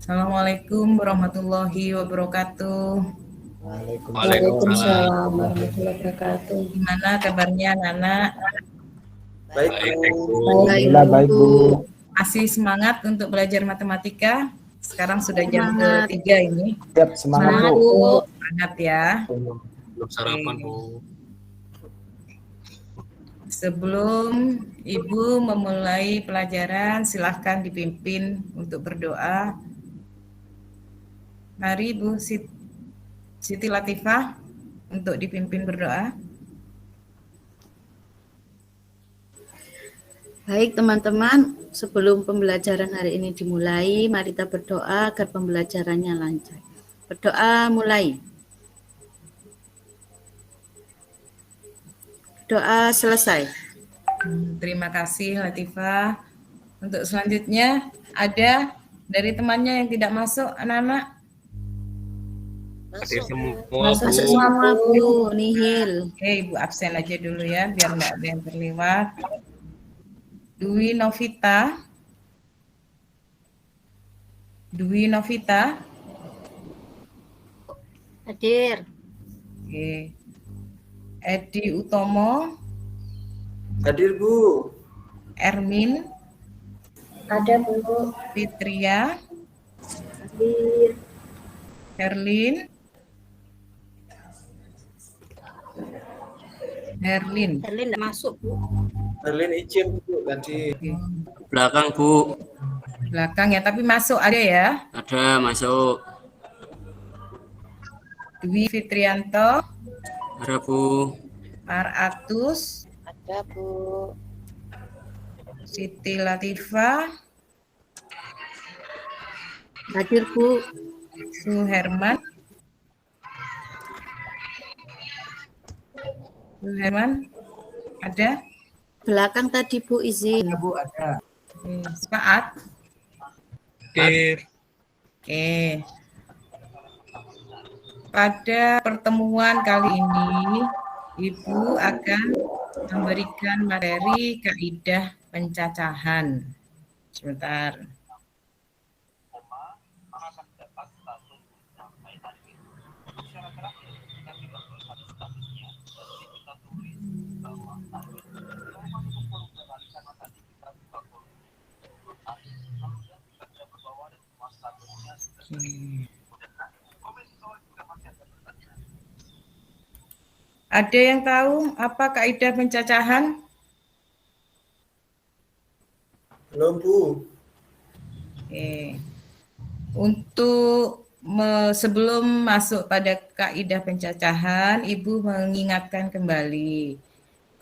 Assalamualaikum warahmatullahi wabarakatuh. Waalaikumsalam. Waalaikumsalam warahmatullahi wabarakatuh. Gimana kabarnya Nana? Baik, Bu. Alhamdulillah baik, Bu. Masih semangat untuk belajar matematika? Sekarang sudah jam Semangat. ke-3 ini. Siap, semangat, Semangat, Bu. Bu. Semangat ya. Belum sarapan, Bu. Sebelum Ibu memulai pelajaran, silahkan dipimpin untuk berdoa. Mari Bu Siti Latifah untuk dipimpin berdoa. Baik teman-teman, sebelum pembelajaran hari ini dimulai, mari kita berdoa agar pembelajarannya lancar. Berdoa mulai. Doa selesai. Terima kasih Latifah. Untuk selanjutnya ada dari temannya yang tidak masuk, anak-anak. Hadir semua, Masuk Bu. semua, Bu. Nihil. Oke, Ibu absen aja dulu ya, biar nggak ada yang terlewat. Dwi Novita. Dwi Novita. Hadir. Oke. Edi Utomo. Hadir, Bu. Ermin. Ada, Bu. Fitria. Hadir. Herlin. Herlin. Herlin tidak masuk, Bu. Berlin izin, Bu, tadi. Belakang, Bu. Belakang ya, tapi masuk ada ya. Ada, masuk. Dwi Fitrianto. Ada, Bu. Maratus. Ada, Bu. Siti Latifah. Hadir, Bu. Suherman. Suherman. Ada? Belakang tadi, Bu, izin. Bu ada. Saat. Hadir. Oke. Pada pertemuan kali ini, Ibu akan memberikan materi kaidah pencacahan. Sebentar. Ada yang tahu apa kaidah pencacahan? Belum, Bu. Oke. Untuk sebelum masuk pada kaidah pencacahan, Ibu mengingatkan kembali.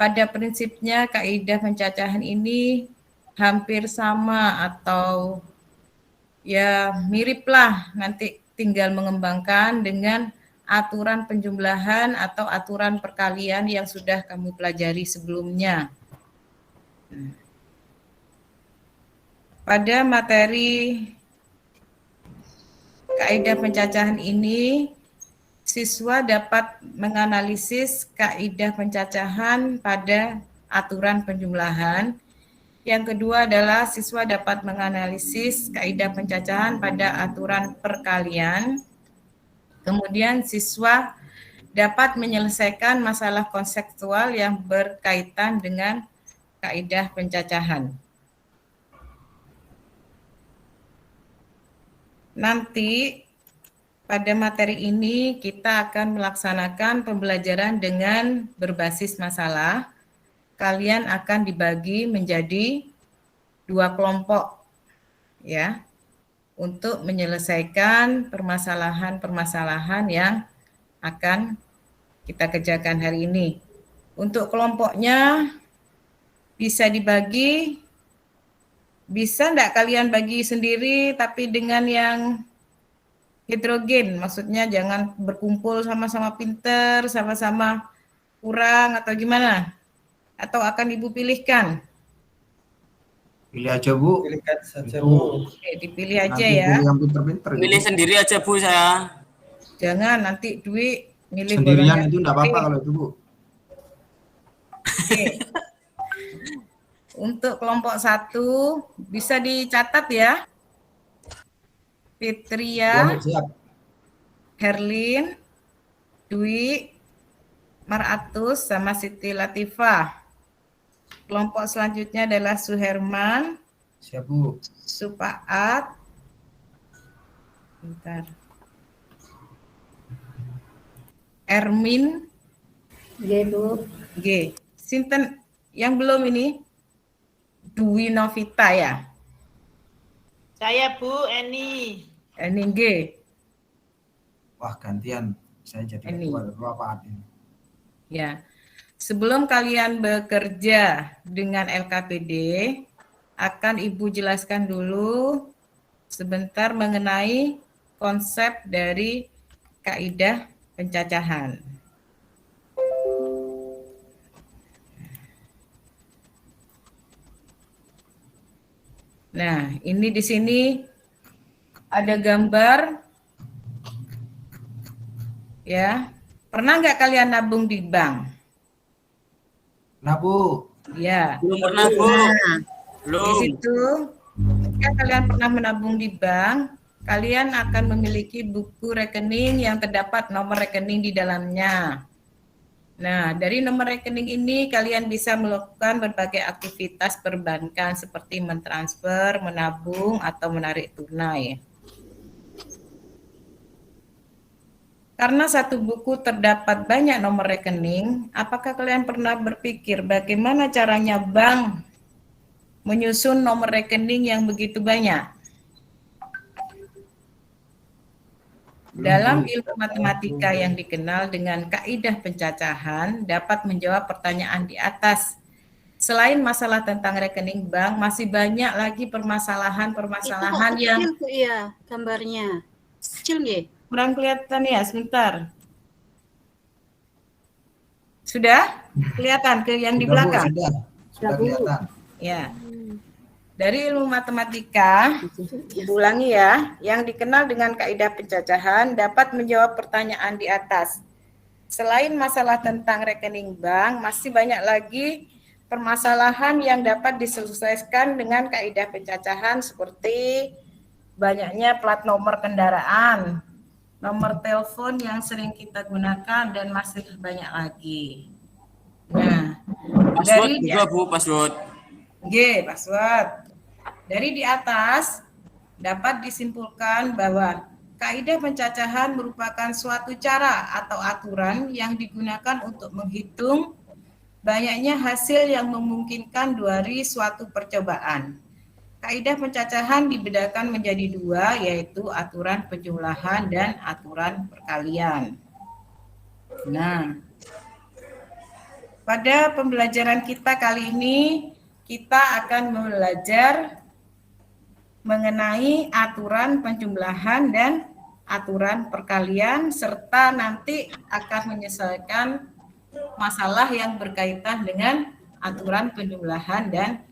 Pada prinsipnya kaidah pencacahan ini hampir sama atau ya miriplah, nanti tinggal mengembangkan dengan aturan penjumlahan atau aturan perkalian yang sudah kamu pelajari sebelumnya. Pada materi kaidah pencacahan ini, siswa dapat menganalisis kaidah pencacahan pada aturan penjumlahan. Yang kedua adalah siswa dapat menganalisis kaidah pencacahan pada aturan perkalian. Kemudian siswa dapat menyelesaikan masalah konseptual yang berkaitan dengan kaidah pencacahan. Nanti pada materi ini kita akan melaksanakan pembelajaran dengan berbasis masalah. Kalian akan dibagi menjadi 2 kelompok ya, untuk menyelesaikan permasalahan-permasalahan yang akan kita kerjakan hari ini. Untuk kelompoknya bisa dibagi, bisa enggak kalian bagi sendiri tapi dengan yang heterogen, maksudnya jangan berkumpul sama-sama pinter, sama-sama kurang atau gimana? Atau akan Ibu pilihkan? Pilih aja, Bu. Pilihkan saja, Itu. Bu. Oke, dipilih aja Nanti ya. pilih yang pinter-pinter. Pilih sendiri aja, Bu, saya. Jangan nanti Dwi milih Sendirian bolanya. itu enggak apa-apa kalau itu, Bu. Oke. Untuk kelompok 1 bisa dicatat ya. Fitria, Bu, siap. Herlin, Dwi, Maratus, sama Siti Latifah. Kelompok selanjutnya adalah Suherman, Siap, Bu. Supaat, bentar, Ermin, G, Bu. G. Sinten yang belum ini? Dwi Novita ya? Saya Bu Eni. Ini G. Wah, gantian. Saya jadi Ini. ketua Pak ini. Ya. Sebelum kalian bekerja dengan LKPD, akan Ibu jelaskan dulu sebentar mengenai konsep dari kaidah pencacahan. Nah, ini di sini ada gambar, ya. Pernah nggak kalian nabung di bank? Nah, Bu. Ya. Belum pernah, Bu. Nah, Di Belum. situ, jika kalian pernah menabung di bank, kalian akan memiliki buku rekening yang terdapat nomor rekening di dalamnya. Nah, dari nomor rekening ini kalian bisa melakukan berbagai aktivitas perbankan seperti mentransfer, menabung, atau menarik tunai. Karena satu buku terdapat banyak nomor rekening, apakah kalian pernah berpikir bagaimana caranya bank menyusun nomor rekening yang begitu banyak? Dalam ilmu matematika yang dikenal dengan kaidah pencacahan dapat menjawab pertanyaan di atas. Selain masalah tentang rekening bank, masih banyak lagi permasalahan-permasalahan itu kok yang kecil, Bu, ya gambarnya. Kecil nggih? kurang kelihatan ya, sebentar. Sudah kelihatan ke yang di Sudah, Bu, belakang? Sudah kelihatan. Ya. Dari ilmu matematika, ulangi ya, yang dikenal dengan kaidah pencacahan dapat menjawab pertanyaan di atas. Selain masalah tentang rekening bank, masih banyak lagi permasalahan yang dapat diselesaikan dengan kaidah pencacahan seperti banyaknya plat nomor kendaraan, nomor telepon yang sering kita gunakan, dan masih banyak lagi. Nah, Password dari juga, Bu, password. G, password. Dari di atas dapat disimpulkan bahwa kaidah pencacahan merupakan suatu cara atau aturan yang digunakan untuk menghitung banyaknya hasil yang memungkinkan dari suatu percobaan. Kaidah pencacahan dibedakan menjadi dua, yaitu aturan penjumlahan dan aturan perkalian. Nah, pada pembelajaran kita kali ini, kita akan belajar mengenai aturan penjumlahan dan aturan perkalian, serta nanti akan menyelesaikan masalah yang berkaitan dengan aturan penjumlahan dan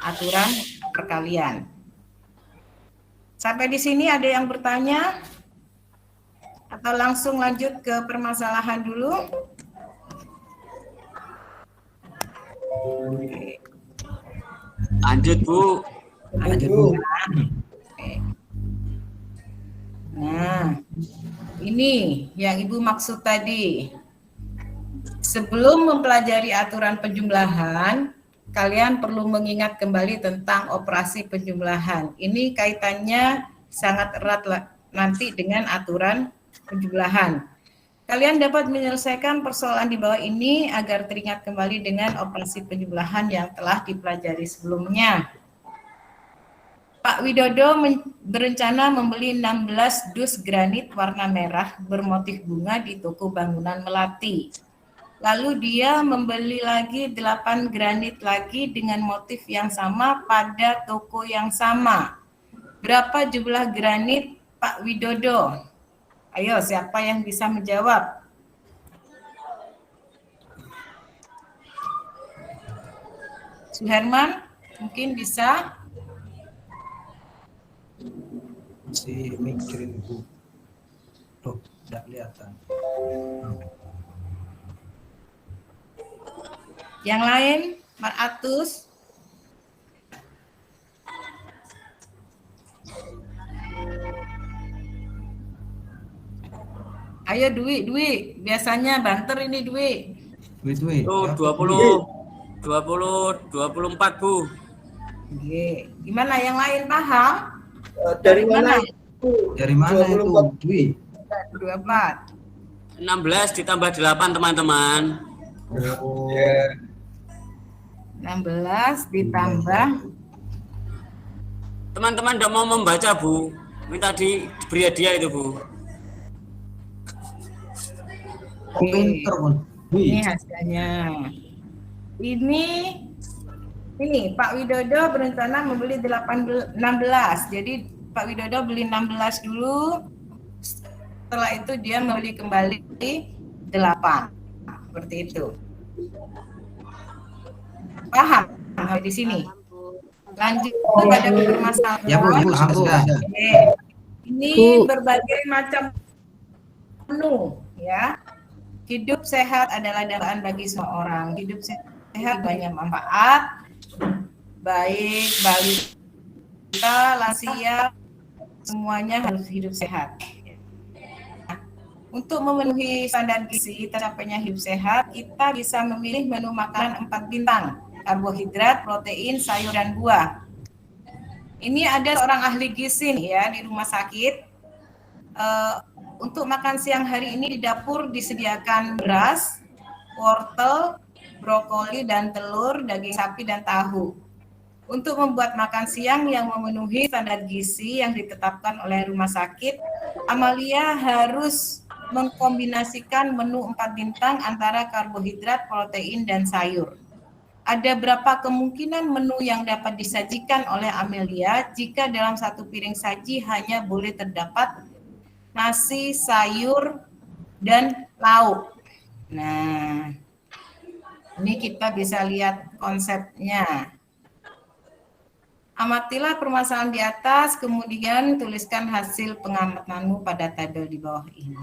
aturan perkalian. Sampai di sini ada yang bertanya? Atau langsung lanjut ke permasalahan dulu? Oke. Lanjut, Bu. Lanjut, Bu. Nah, ini yang Ibu maksud tadi. Sebelum mempelajari aturan penjumlahan, kalian perlu mengingat kembali tentang operasi penjumlahan. Ini kaitannya sangat erat nanti dengan aturan penjumlahan. Kalian dapat menyelesaikan persoalan di bawah ini agar teringat kembali dengan operasi penjumlahan yang telah dipelajari sebelumnya. Pak Widodo berencana membeli 16 dus granit warna merah bermotif bunga di toko bangunan Melati. Lalu dia membeli lagi 8 granit lagi dengan motif yang sama pada toko yang sama. Berapa jumlah granit Pak Widodo? Ayo, siapa yang bisa menjawab? Suherman, mungkin bisa? Masih mikirin, Bu. Tuh, tidak kelihatan. Yang lain, Maratus? Ayo Dwi. Biasanya banter ini Dwi. Dwi. Tuh, Ya, 24 Bu. Oke. Gimana yang lain paham? Dari mana? Dari mana itu, 24. Dwi? 24. 16 ditambah 8 teman-teman. Oh, Ya. 16 ditambah Teman-teman tidak mau membaca Bu. Minta diberi hadiah itu Bu. kok pinter kan? Dwi. ini hasilnya. Ini Pak Widodo berencana membeli 16. Jadi Pak Widodo beli 16 dulu. Setelah itu dia membeli kembali 8. Seperti itu. Paham di sini? Lanjut pada permasalahan. Ya Bu, paham Bu. Oke. Ini berbagai macam menu ya. Hidup sehat adalah dambaan bagi semua orang. Hidup sehat banyak manfaat. Baik balita, lansia, semuanya harus hidup sehat. Untuk memenuhi standar gizi tercapainya hidup sehat, kita bisa memilih menu makanan 4 bintang, karbohidrat, protein, sayur, dan buah. Ini ada seorang ahli gizi nih ya di rumah sakit. Untuk makan siang hari ini di dapur disediakan beras, wortel, brokoli, dan telur, daging sapi, dan tahu. Untuk membuat makan siang yang memenuhi standar gizi yang ditetapkan oleh rumah sakit, Amalia harus mengkombinasikan menu 4 bintang antara karbohidrat, protein, dan sayur. Ada berapa kemungkinan menu yang dapat disajikan oleh Amelia jika dalam satu piring saji hanya boleh terdapat nasi, sayur, dan lauk? Nah, ini kita bisa lihat konsepnya. Amatilah permasalahan di atas, kemudian tuliskan hasil pengamatanmu pada tabel di bawah ini.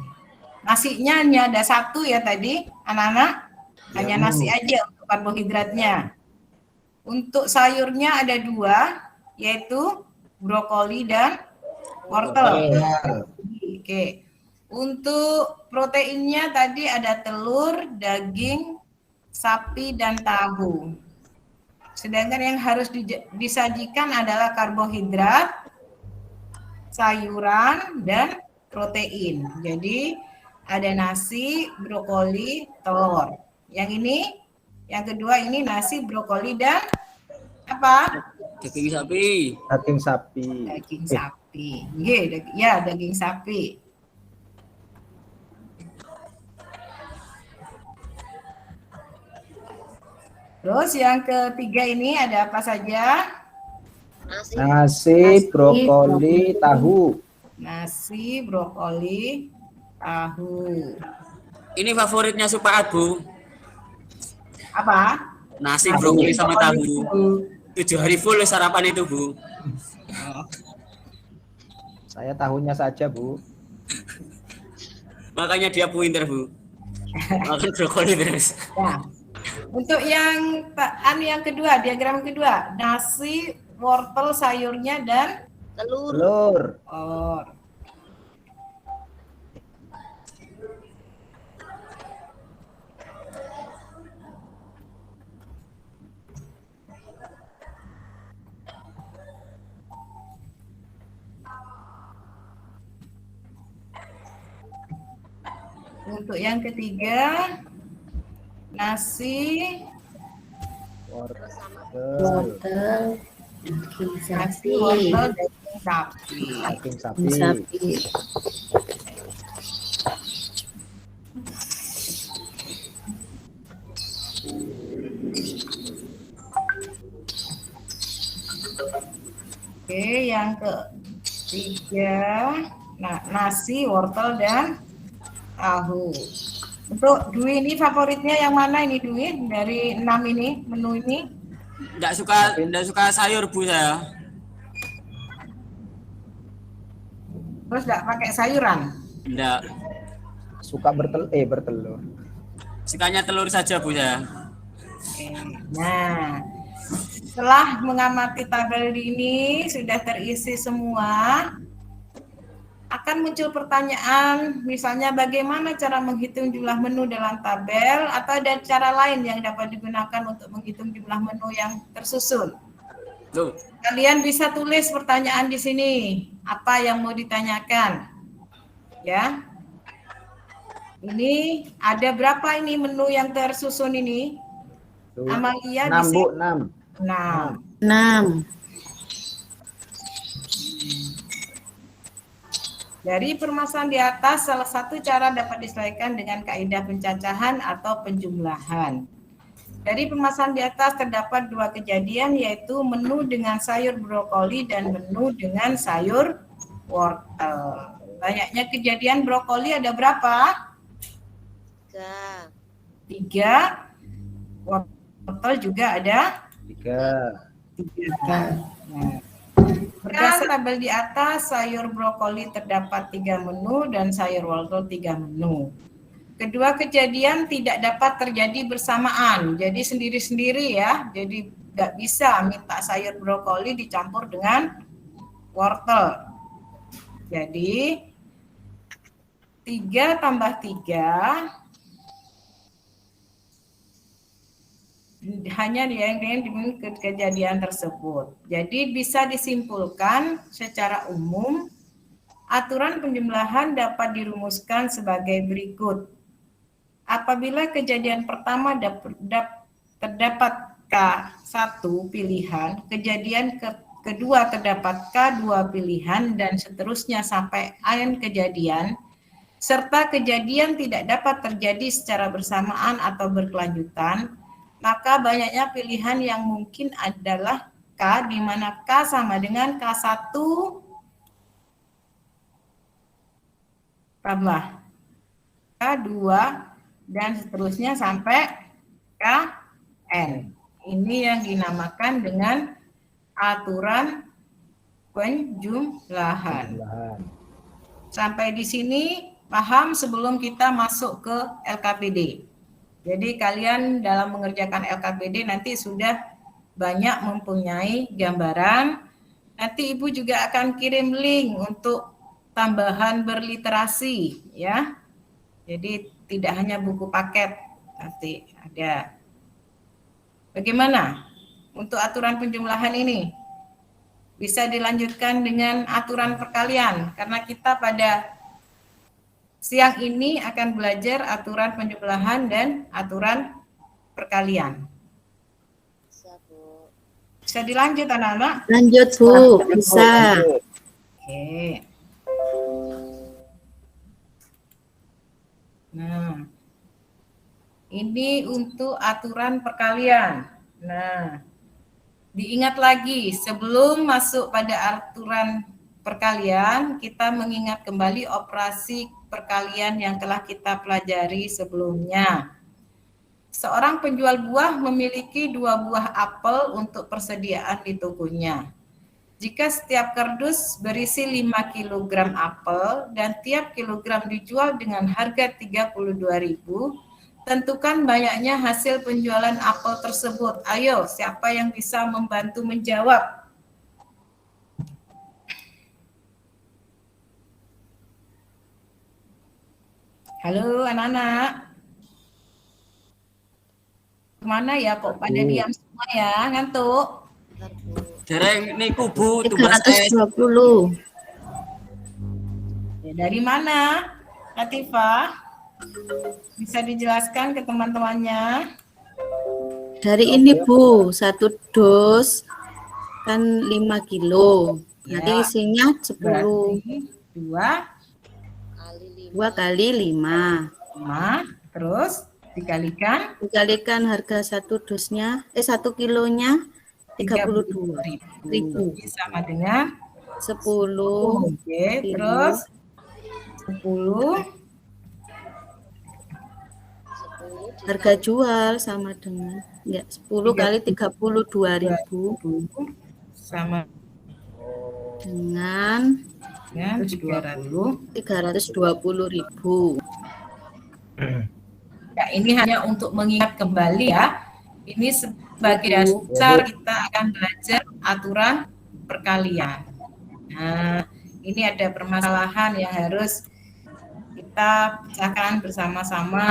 Nasinya hanya ada 1 ya tadi, anak-anak. Hanya Ya, Bu. nasi aja untuk karbohidratnya. Untuk sayurnya ada 2, yaitu brokoli dan wortel. Oke. Untuk proteinnya tadi ada telur, daging sapi, dan tahu. Sedangkan yang harus disajikan adalah karbohidrat, sayuran, dan protein. Jadi ada nasi, brokoli, telur. Yang ini, yang kedua ini nasi, brokoli, dan apa? Daging sapi. Daging sapi. Daging sapi. Ya, daging sapi. Terus yang ketiga ini ada apa saja? Nasi, brokoli, tahu. Nasi, brokoli, tahu. Ini favoritnya Supaat Bu. Apa? Nasi, brokoli, sama tahu. 7 hari full sarapan itu Bu. Saya tahunya saja, Bu. Makanya dia pinter Bu. Makan brokoli terus. Ya. Untuk yang kedua, diagram kedua, nasi, wortel, sayurnya, dan Telur. telur. Untuk yang ketiga, nasi, Wortel, daging nasi, sapi, wortel, daging sapi. Daging sapi. daging sapi. Oke, yang ketiga, nasi, wortel, dan tahu. Untuk Dwi ini favoritnya yang mana ini Dwi? Dari 6 ini, menu ini? Enggak suka sayur Bu saya. Terus nggak pakai sayuran? Enggak. Suka bertelur. Sukanya telur saja Bu saya. Oke. Nah, setelah mengamati tabel ini sudah terisi semua. akan muncul pertanyaan, misalnya bagaimana cara menghitung jumlah menu dalam tabel, atau ada cara lain yang dapat digunakan untuk menghitung jumlah menu yang tersusun. Tuh. Kalian bisa tulis pertanyaan di sini, apa yang mau ditanyakan. Ya. Ini ada berapa ini menu yang tersusun ini? Tuh. Amalia 6 bisa. Bu, 6. 6. 6. Dari permasalahan di atas, salah satu cara dapat diselesaikan dengan kaidah pencacahan atau penjumlahan. Dari permasalahan di atas terdapat dua kejadian, yaitu menu dengan sayur brokoli dan menu dengan sayur wortel. Banyaknya kejadian brokoli ada berapa? 3. Wortel juga ada 3. 3. Nah, berdasar tabel di atas, sayur brokoli terdapat 3 menu dan sayur wortel 3 menu. Kedua kejadian tidak dapat terjadi bersamaan, jadi sendiri-sendiri ya. Jadi nggak bisa minta sayur brokoli dicampur dengan wortel. Jadi 3 tambah 3 hanya yang dengan kejadian tersebut. Jadi bisa disimpulkan secara umum, aturan penjumlahan dapat dirumuskan sebagai berikut. Apabila kejadian pertama terdapat K1 pilihan, kejadian kedua terdapat K2 pilihan, dan seterusnya sampai n kejadian, serta kejadian tidak dapat terjadi secara bersamaan atau berkelanjutan, maka banyaknya pilihan yang mungkin adalah K, di mana K sama dengan K1 tambah K2 dan seterusnya sampai Kn. Ini yang dinamakan dengan aturan penjumlahan. Sampai di sini paham sebelum kita masuk ke LKPD. Jadi kalian dalam mengerjakan LKPD nanti sudah banyak mempunyai gambaran. Nanti Ibu juga akan kirim link untuk tambahan berliterasi ya. Jadi tidak hanya buku paket, nanti ada. Bagaimana untuk aturan penjumlahan ini? Bisa dilanjutkan dengan aturan perkalian, karena kita pada siang ini akan belajar aturan penjumlahan dan aturan perkalian. Bisa dilanjut anak-anak? Lanjut Bu, bisa. Oke. Nah, ini untuk aturan perkalian. Nah, diingat lagi sebelum masuk pada aturan perkalian, kita mengingat kembali operasi perkalian yang telah kita pelajari sebelumnya. Seorang penjual buah memiliki 2 buah apel untuk persediaan di tokonya. Jika setiap kardus berisi 5 kg apel dan tiap kilogram dijual dengan harga 32.000, tentukan banyaknya hasil penjualan apel tersebut. Ayo, siapa yang bisa membantu menjawab? Halo anak-anak. Kemana ya kok pada diam semua ya, ngantuk? Dereng niku Bu, tugas 320. Ya, dari mana, Latifah? Bisa dijelaskan ke teman-temannya? Dari ini Bu, 1 dos kan 5 kilo. Nanti Ya. isinya 10. Berarti 2 kali 5. 5, terus dikalikan Dikalikan harga 1 dosnya, 1 kilonya 32.000. sama dengan 10. Oke, terus 10 Harga jual sama dengan 10 kali 32.000 sama dengan 320.000. 320.000. Ya, ini hanya untuk mengingat kembali ya. Ini sebagai dasar kita akan belajar aturan perkalian. Nah, ini ada permasalahan yang harus kita pecahkan bersama-sama.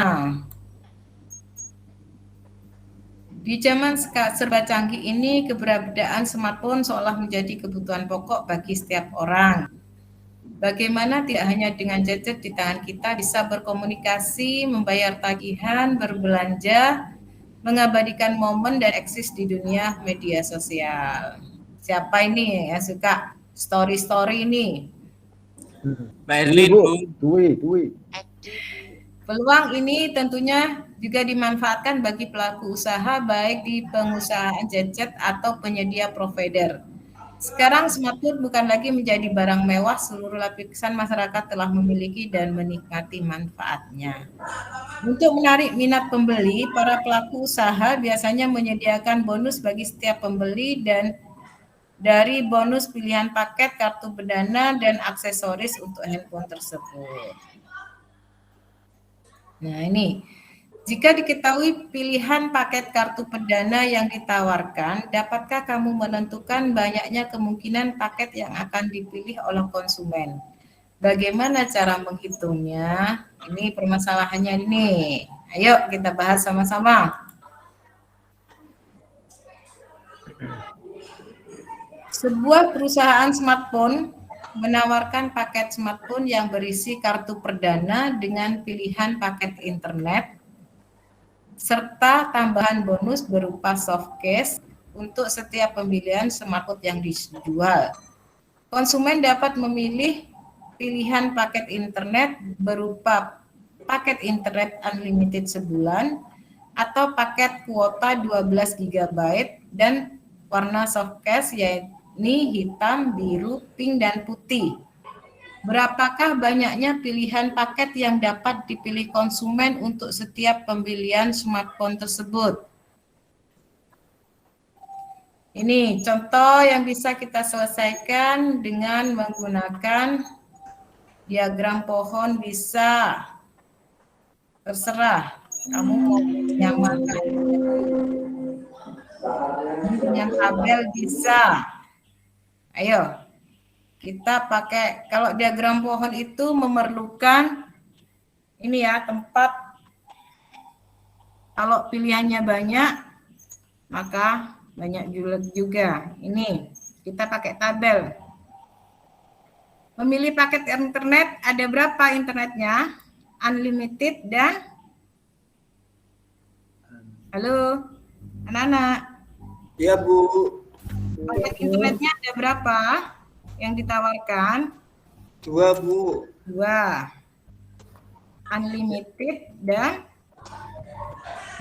Di zaman serba canggih ini, keberadaan smartphone seolah menjadi kebutuhan pokok bagi setiap orang. Bagaimana tidak hanya dengan gadget di tangan kita bisa berkomunikasi, membayar tagihan, berbelanja, mengabadikan momen dan eksis di dunia media sosial. Siapa ini yang suka story-story ini? Mbak Erlin, Bu. Dwi. Peluang ini tentunya juga dimanfaatkan bagi pelaku usaha baik di pengusahaan gadget atau penyedia provider. Sekarang smartphone bukan lagi menjadi barang mewah, seluruh lapisan masyarakat telah memiliki dan menikmati manfaatnya. Untuk menarik minat pembeli, para pelaku usaha biasanya menyediakan bonus bagi setiap pembeli dan dari bonus pilihan paket kartu perdana dan aksesoris untuk handphone tersebut. Nah ini, jika diketahui pilihan paket kartu perdana yang ditawarkan, dapatkah kamu menentukan banyaknya kemungkinan paket yang akan dipilih oleh konsumen? Bagaimana cara menghitungnya? Ini permasalahannya ini. Ayo kita bahas sama-sama. Sebuah perusahaan smartphone menawarkan paket smartphone yang berisi kartu perdana dengan pilihan paket internet serta tambahan bonus berupa soft case untuk setiap pembelian smartphone yang dijual. Konsumen dapat memilih pilihan paket internet berupa paket internet unlimited sebulan atau paket kuota 12 GB dan warna soft case yaitu hitam, biru, pink, dan putih. Berapakah banyaknya pilihan paket yang dapat dipilih konsumen untuk setiap pembelian smartphone tersebut? Ini contoh yang bisa kita selesaikan dengan menggunakan diagram pohon bisa. Terserah, kamu mau menyamakan dengan tabel bisa. Ayo, kita pakai, kalau diagram pohon itu memerlukan ini ya, tempat. Kalau pilihannya banyak, maka banyak juga. Ini, kita pakai tabel. Memilih paket internet, ada berapa internetnya? Unlimited dan halo, anak-anak. Iya, Bu. Paket internetnya ada berapa yang ditawarkan? 2, Bu. 2. Unlimited dan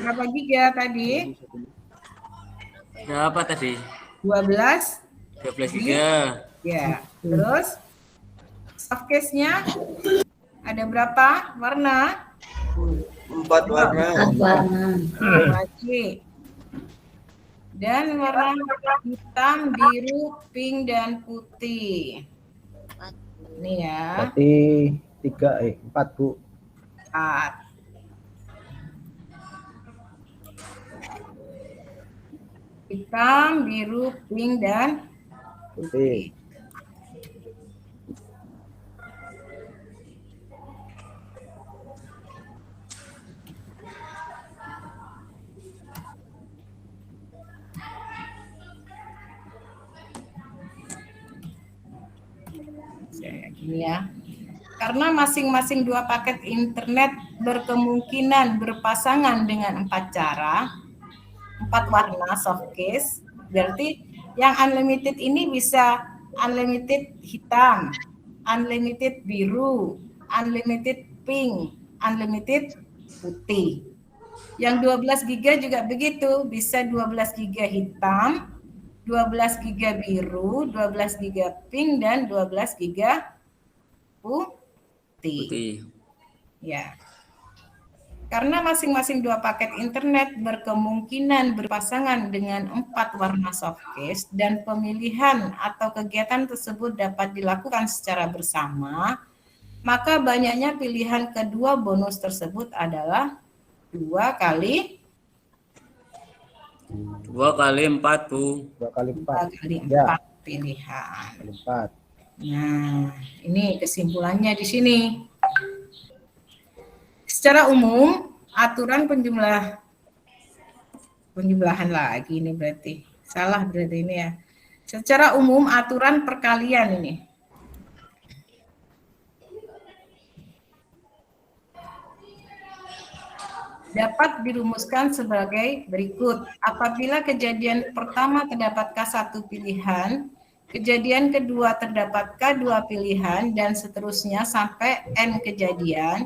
berapa giga tadi? Berapa tadi? 12. 12 giga. Ya. Terus soft case-nya ada berapa warna? 4 warna. Lagi. Dan warna hitam, biru, pink, dan putih. Ini ya. Berarti 4, Bu. 4. Hitam, biru, pink, dan Putih. Gini ya. Karena masing-masing 2 paket internet berkemungkinan berpasangan dengan 4 cara, 4 warna soft case, berarti yang unlimited ini bisa unlimited hitam, unlimited biru, unlimited pink, unlimited putih. Yang 12 GB juga begitu, bisa 12 GB hitam, 12 GB biru, 12 GB pink, dan 12 GB putih. Ya. Karena masing-masing 2 paket internet berkemungkinan berpasangan dengan 4 warna soft case dan pemilihan atau kegiatan tersebut dapat dilakukan secara bersama, maka banyaknya pilihan kedua bonus tersebut adalah 2 kali 2 kali 4, Bu. 2 kali 4. 2 kali 4 Ya. pilihan. Kali 4. Nah, ini kesimpulannya di sini. Secara umum, aturan penjumlahan lagi ini berarti. Salah berarti ini ya. Secara umum, aturan perkalian ini. Dapat dirumuskan sebagai berikut. Apabila kejadian pertama terdapat K1 pilihan, kejadian kedua terdapat K2 pilihan, dan seterusnya sampai N kejadian,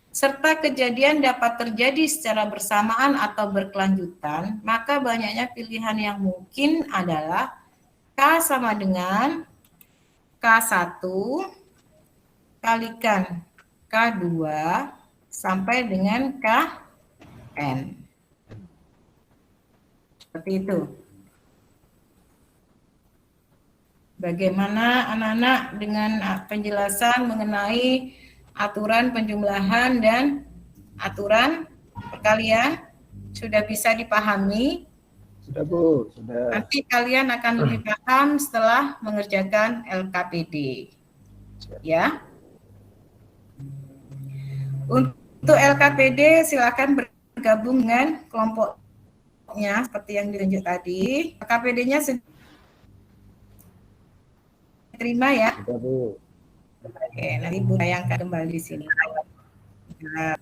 serta kejadian dapat terjadi secara bersamaan atau berkelanjutan, maka banyaknya pilihan yang mungkin adalah K sama dengan K1 kalikan K2 sampai dengan Kn. Seperti itu. Bagaimana anak-anak dengan penjelasan mengenai aturan penjumlahan dan aturan perkalian? Sudah bisa dipahami? Sudah Bu, sudah. Nanti kalian akan lebih paham setelah mengerjakan LKPD. Ya. Untuk LKPD silakan bergabung dengan kelompoknya seperti yang ditunjuk tadi. LKPD-nya terima ya. Sudah Bu. Oke, nanti Bu tayangkan kembali di sini. Nah.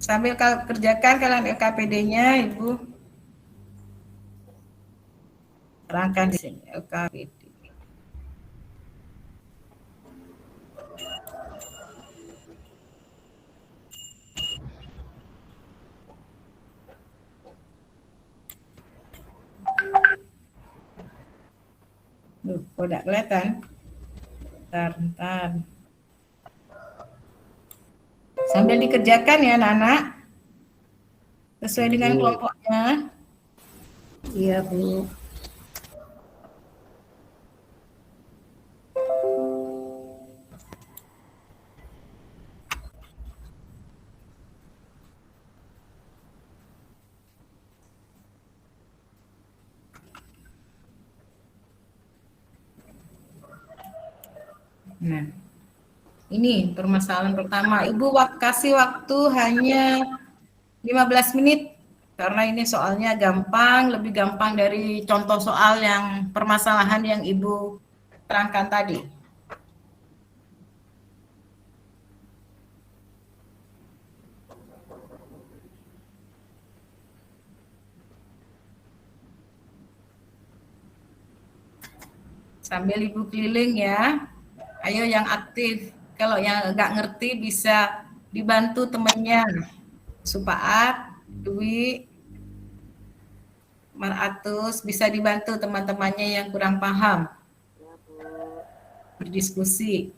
Sambil kerjakan kalian LKPD-nya, Ibu. Terangkan di sini LKPD. Kok tidak kelihatan? Bentar. Sambil dikerjakan ya anak-anak. Sesuai dengan kelompoknya. Iya, Bu. Nah, ini permasalahan pertama. Ibu kasih waktu hanya 15 menit karena ini soalnya gampang, lebih gampang dari contoh soal yang permasalahan yang Ibu terangkan tadi. Sambil Ibu keliling ya. Ayo yang aktif. Kalau yang nggak ngerti bisa dibantu temannya. Supaat, Dwi, Maratus bisa dibantu teman-temannya yang kurang paham. Berdiskusi.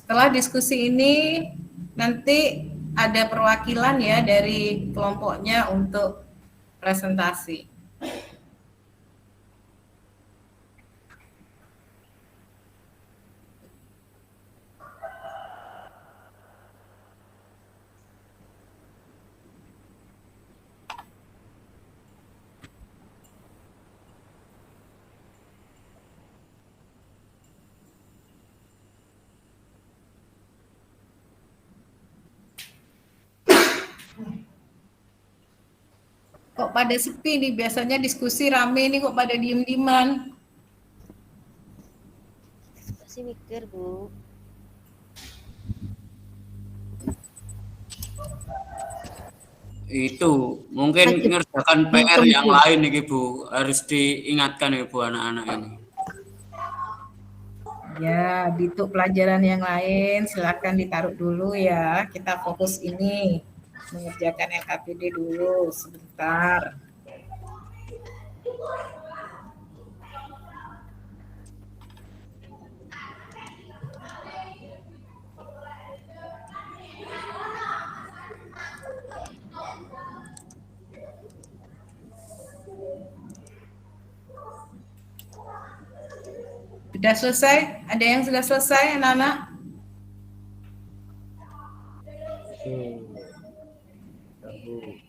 Setelah diskusi ini nanti ada perwakilan ya dari kelompoknya untuk presentasi. Kok pada sepi nih, biasanya diskusi rame nih kok pada diem-dieman. Masih mikir, Bu. Itu mungkin ngerjakan PR yang lain nih Bu, harus diingatkan ya Bu anak-anak ini. Ya, untuk pelajaran yang lain silakan ditaruh dulu ya. Kita fokus ini mengerjakan LKPD dulu sebentar. Sudah selesai? Ada yang sudah selesai, anak-anak? Sudah, Bu.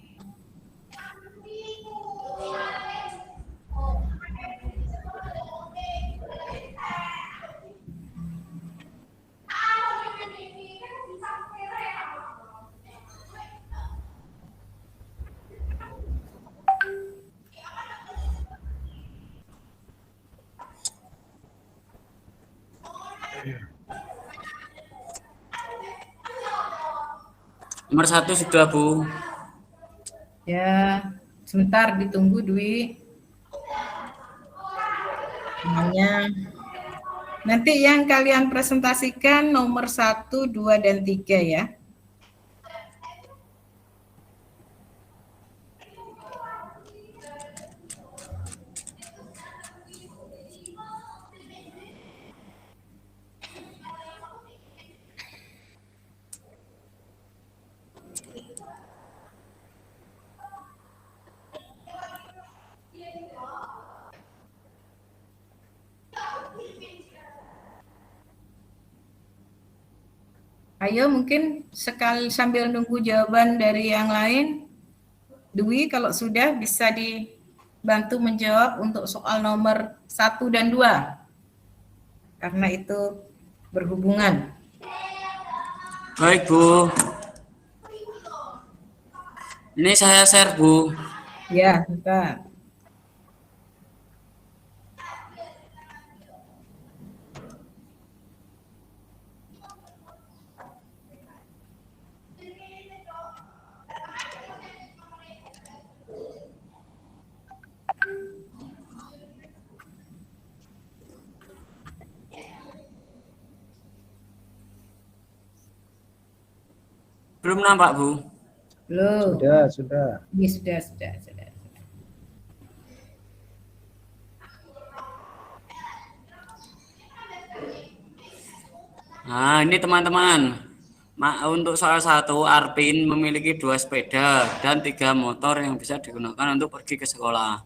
Nomor 1 sudah, Bu. Ya, sebentar ditunggu Dwi. Namanya. Nanti yang kalian presentasikan nomor 1, 2, dan 3 ya. Ayo mungkin sekali sambil nunggu jawaban dari yang lain. Dwi kalau sudah bisa dibantu menjawab untuk soal nomor 1 dan 2. Karena itu berhubungan. Baik, Bu. Ini saya share, Bu. Ya, bentar. Belum nampak, Bu? Belum. Sudah. Ini sudah. Nah, ini teman-teman. Untuk salah satu, Arpin memiliki 2 sepeda dan 3 motor yang bisa digunakan untuk pergi ke sekolah.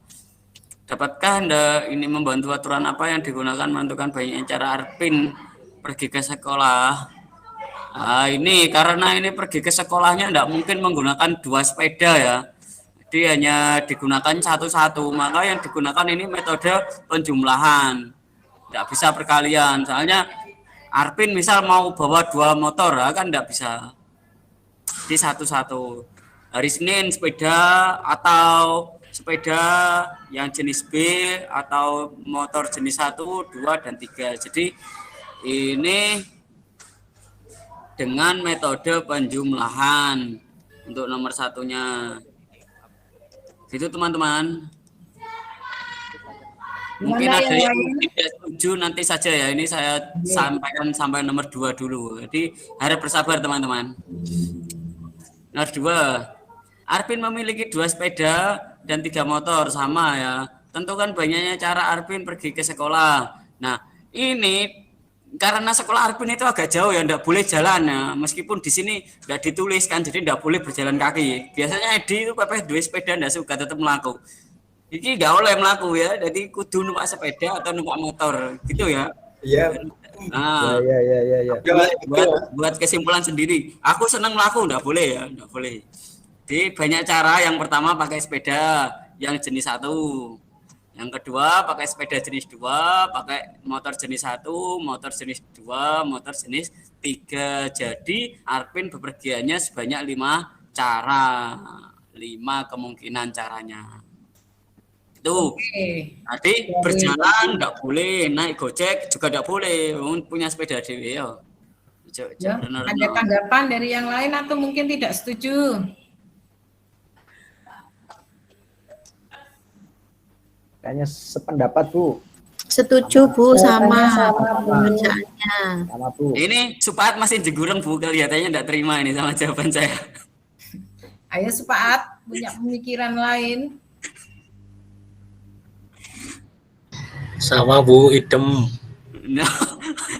Dapatkah Anda ini membantu aturan apa yang digunakan menentukan banyaknya cara Arpin pergi ke sekolah? Nah, ini karena ini pergi ke sekolahnya tidak mungkin menggunakan 2 sepeda ya. Jadi hanya digunakan satu-satu. Maka yang digunakan ini metode penjumlahan. Tidak bisa perkalian. Soalnya Arpin misal mau bawa 2 motor kan tidak bisa. Di satu-satu. Hari Senin sepeda atau sepeda yang jenis B atau motor jenis 1, 2, dan 3. Jadi ini dengan metode penjumlahan untuk nomor 1-nya. Gitu teman-teman. Mungkin Mana ada yang lain? tidak setuju nanti saja ya. Ini saya sampaikan sampai nomor 2 dulu. Jadi harap bersabar teman-teman. Nomor 2. Arpin memiliki 2 sepeda dan 3 motor, sama ya. Tentukan banyaknya cara Arpin pergi ke sekolah. Nah, ini karena sekolah Arpin itu agak jauh ya, tidak boleh jalan ya. Meskipun di sini tidak dituliskan, jadi tidak boleh berjalan kaki. Biasanya Edi itu pepeh 2 sepeda tidak suka, tetap melaku. Ini nggak boleh melaku ya, jadi kudu numpak sepeda atau numpak motor, gitu ya. Iya. Nah, Ya. buat kesimpulan sendiri. Aku senang melaku, nggak boleh ya, nggak boleh. Jadi banyak cara. Yang pertama pakai sepeda yang jenis 1. Yang kedua pakai sepeda jenis 2, pakai motor jenis 1, motor jenis 2, motor jenis 3. Jadi Arpin bepergiannya sebanyak 5 cara. 5 kemungkinan caranya. Itu. Tadi berjalan enggak boleh, naik Gojek juga enggak boleh. Punya sepeda dhewe ya. Ya, ada tanggapan dari yang lain atau mungkin tidak setuju? Kayaknya sependapat, Bu. Setuju, Bu, sama Sama. pengerjaannya. Sama, Bu. Ini Supaat masih jegureng, Bu, kelihatannya enggak terima ini sama jawaban saya. Ayo Supaat, punya pemikiran lain. Sama Bu, idem. Nah,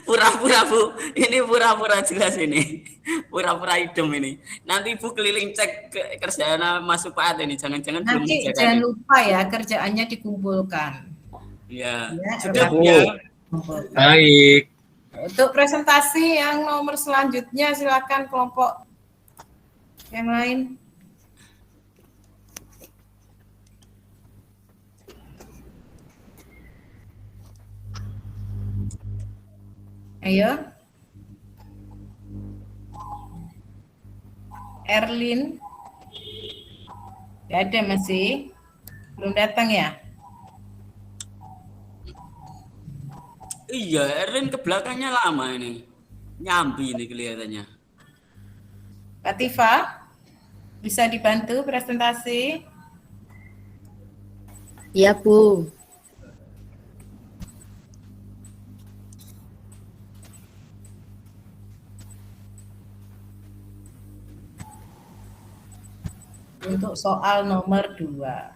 pura-pura Bu, ini pura-pura jelas ini, pura-pura idem ini. Nanti Bu keliling cek ke kerjaan Mas Supaat ini, jangan-jangan belum Nanti dijaga jangan nih. lupa ya kerjaannya dikumpulkan. Ya, Ya, sudah Bu. ya. Baik. Untuk presentasi yang nomor selanjutnya silakan kelompok yang lain. Ayo. Erlin. Gak ada masih. Belum datang ya? Iya, Erwin ke belakangnya lama ini. Nyambi ini kelihatannya. Kak Tifa, bisa dibantu presentasi? Iya, Bu. Untuk soal nomor 2.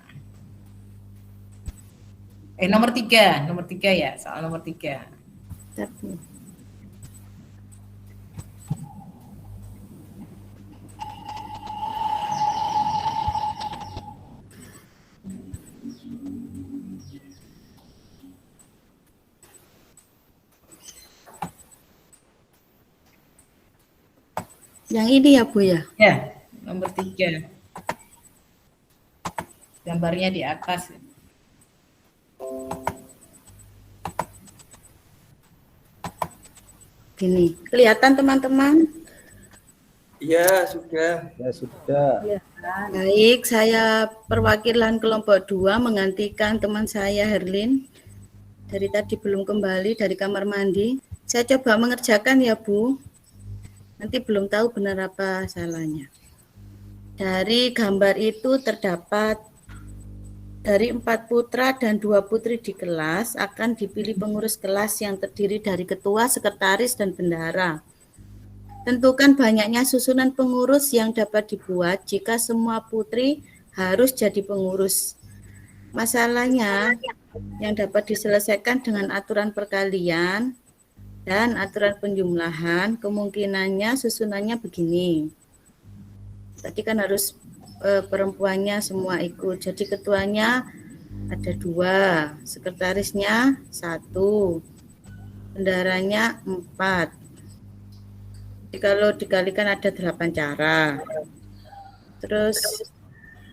Nomor 3 ya, soal nomor 3. Bentar, Bu. Yang ini ya, Bu ya? Ya, nomor 3. Gambarnya di atas. Gini, kelihatan teman-teman? Iya, sudah. Ya sudah. Baik, saya perwakilan kelompok 2 menggantikan teman saya Herlin. Dari tadi belum kembali dari kamar mandi. Saya coba mengerjakan ya, Bu. Nanti belum tahu benar apa salahnya. Dari gambar itu terdapat dari 4 putra dan 2 putri di kelas akan dipilih pengurus kelas yang terdiri dari ketua, sekretaris, dan bendahara. Tentukan banyaknya susunan pengurus yang dapat dibuat jika semua putri harus jadi pengurus. Masalahnya yang dapat diselesaikan dengan aturan perkalian dan aturan penjumlahan, kemungkinannya susunannya begini. Tadi kan harus perempuannya semua ikut. Jadi ketuanya ada 2, sekretarisnya 1, bendaharanya 4. Jadi kalau dikalikan ada 8 cara. Terus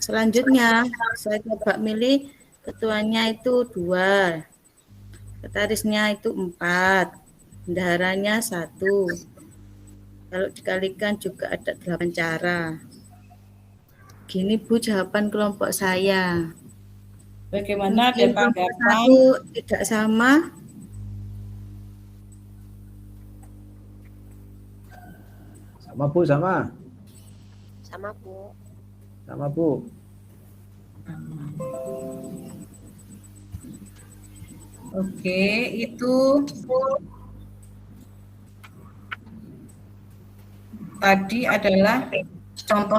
selanjutnya saya coba milih ketuanya itu 2, sekretarisnya itu 4, bendaharanya 1. Kalau dikalikan juga ada 8 cara. Gini Bu jawaban kelompok saya. Bagaimana ada Mungkin kelompok tanggapan? 1 tidak sama. Sama Bu, sama. Sama, Bu. Sama Bu. Oke, itu tadi adalah contoh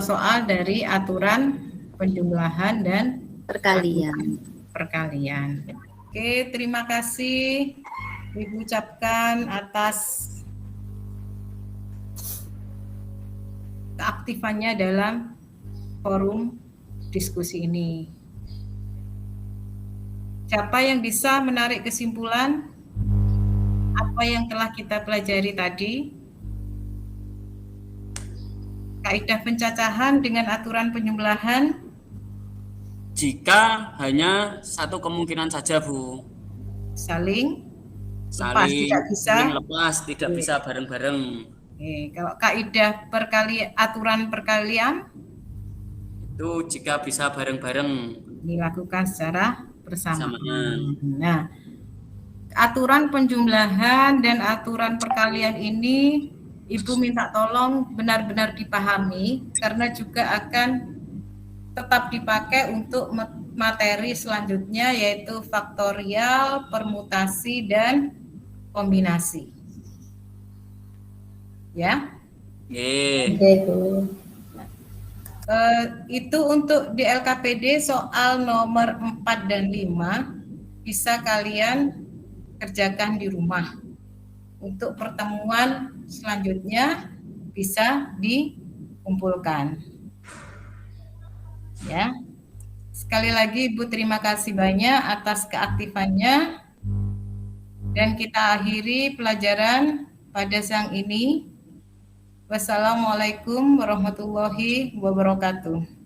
soal dari aturan penjumlahan dan Perkalian. perkalian. Oke, terima kasih Ibu ucapkan atas keaktifannya dalam forum diskusi ini. Siapa yang bisa menarik kesimpulan apa yang telah kita pelajari tadi? Kaidah pencacahan dengan aturan penjumlahan Jika hanya satu kemungkinan saja, Bu. saling lepas, tidak bisa. saling lepas, tidak bisa bareng-bareng. Oke, kalau kaidah aturan perkalian Itu jika bisa bareng-bareng. dilakukan secara bersamaan. Bersamaan. Nah, aturan penjumlahan dan aturan perkalian ini Ibu minta tolong benar-benar dipahami karena juga akan tetap dipakai untuk materi selanjutnya yaitu faktorial, permutasi, dan kombinasi. Ya. Oke. Itu untuk di LKPD soal nomor 4 dan 5 bisa kalian kerjakan di rumah. Untuk pertemuan selanjutnya bisa dikumpulkan. Ya. Sekali lagi Ibu terima kasih banyak atas keaktifannya dan kita akhiri pelajaran pada siang ini. Wassalamualaikum warahmatullahi wabarakatuh.